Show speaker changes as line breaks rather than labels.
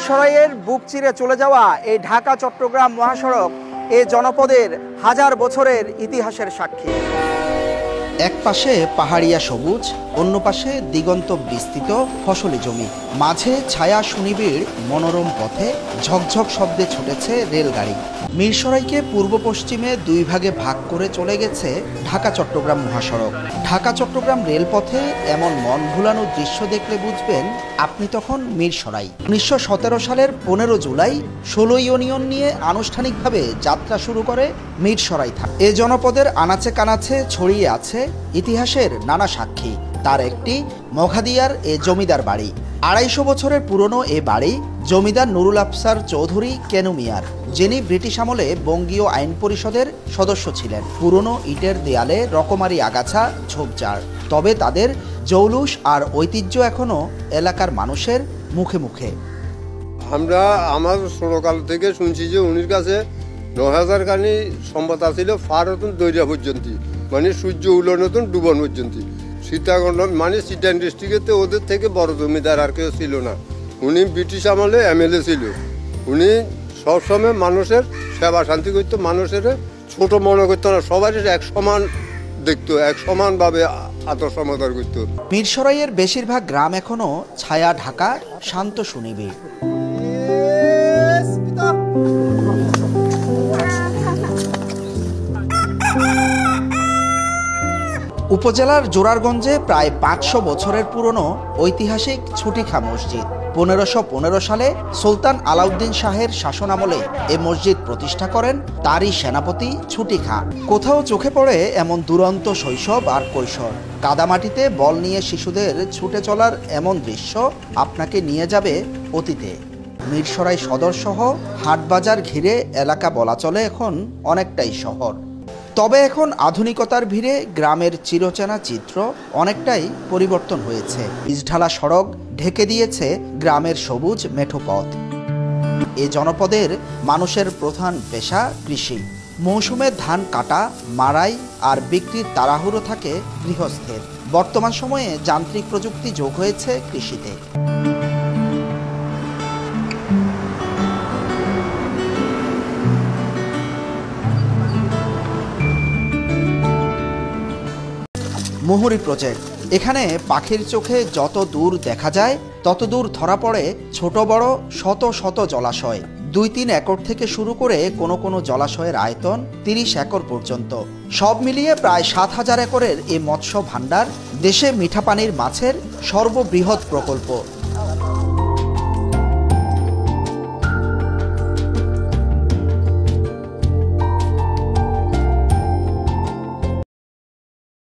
মিরসরাইয়ের বুক চিরে চলে যাওয়া এই ঢাকা চট্টগ্রাম মহাসড়ক এ জনপদের হাজার বছরের ইতিহাসের সাক্ষী। এক পাশে পাহাড়িয়া সবুজ, অন্য পাশে দিগন্ত বিস্তৃত ফসলি জমি, মাঝে ছায়া সুনিবিড় মনোরম পথে ঝকঝক শব্দে ছুটেছে রেলগাড়ি। মিরসরাইকে পূর্ব পশ্চিমে দুই ভাগে ভাগ করে চলে গেছে ঢাকা চট্টগ্রাম মহাসড়ক। ঢাকা চট্টগ্রাম রেলপথে এমন মন ভুলানো দৃশ্য দেখলে বুঝবেন আপনি তখন মিরসরাই। 1917 সালের 15 জুলাই 16 ইউনিয়ন নিয়ে আনুষ্ঠানিকভাবে যাত্রা শুরু করে মিরসরাই থানা। এ জনপদের আনাচে কানাচে ছড়িয়ে আছে ইতিহাসের নানা সাক্ষী। তার একটি মঘাদিয়ার এ জমিদার বাড়ি। 250 বছরের পুরনো এ বাড়ি জমিদার নুরুল আফসার চৌধুরী কেনু মিয়ার, যিনি ব্রিটিশ আমলে বঙ্গীয় আইন পরিষদের সদস্য ছিলেন। পুরনো ইটের দেয়ালে রকমারি আগাছা ঝোপঝাড়, তবে তাদের জৌলুস আর ঐতিহ্য এখনো এলাকার মানুষের মুখে মুখে।
আমরা আমার ছোটকাল থেকে শুনছি যে উনির কাছে 9000 খানি সম্পদ আছিল, ফার নতুন দৈরা পর্যন্ত, মানে সূর্য উলো নতুন ডুবন পর্যন্ত। সীতাকুণ্ড মানে সিটান ডিস্ট্রিক্টে ওদের থেকে বড় জমিদার আর কেউ ছিল না। উনি ব্রিটিশ আমলে MLA ছিল। উনি সবসময় মানুষের সেবা শান্তি করতো, মানুষের ছোট মনে করতো না, সবাই এক সমান দেখতো, এক সমানভাবে আদর সমাদর করতো।
মিরসরাইয়ের বেশিরভাগ গ্রাম এখনো ছায়া ঢাকা, শান্ত সুনিবিড়। উপজেলার জোরারগঞ্জে প্রায় 500 বছরের পুরনো ঐতিহাসিক ছুটিখা মসজিদ। 1515 সালে সুলতান আলাউদ্দিন শাহের শাসনামলে এ মসজিদ প্রতিষ্ঠা করেন তারই সেনাপতি ছুটিখা। কোথাও চোখে পড়ে এমন দুরন্ত শৈশব আর কৈশোর। কাদামাটিতে বল নিয়ে শিশুদের ছুটে চলার এমন দৃশ্য আপনাকে নিয়ে যাবে অতীতে। মিরসরাই সদর সহ হাটবাজার ঘিরে এলাকা বলা চলে এখন অনেকটাই শহর। তবে এখন আধুনিকতার ভিড়ে গ্রামের চিরচেনা চিত্র অনেকটাই পরিবর্তন হয়েছে। ইটঢালা সড়ক ঢেকে দিয়েছে গ্রামের সবুজ মেঠো পথ। এ জনপদের মানুষের প্রধান পেশা কৃষি। মৌসুমে ধান কাটা, মাড়াই আর বিক্রির তাড়াহুড়ো থাকে গৃহস্থের। বর্তমান সময়ে যান্ত্রিক প্রযুক্তি যোগ হয়েছে কৃষিতে। মুহুরী প্রজেক্ট। এখানে পাখির চোখে যত দূর দেখা যায় তত দূর ধরা পড়ে ছোট বড় শত শত জলাশয়। 2-3 একর থেকে শুরু করে কোনো কোনো জলাশয়ের আয়তন 30 একর পর্যন্ত। সব মিলিয়ে প্রায় 7000 একরের এই মৎস্য ভাণ্ডার দেশে মিঠা পানির মাছের সর্ববৃহৎ প্রকল্প।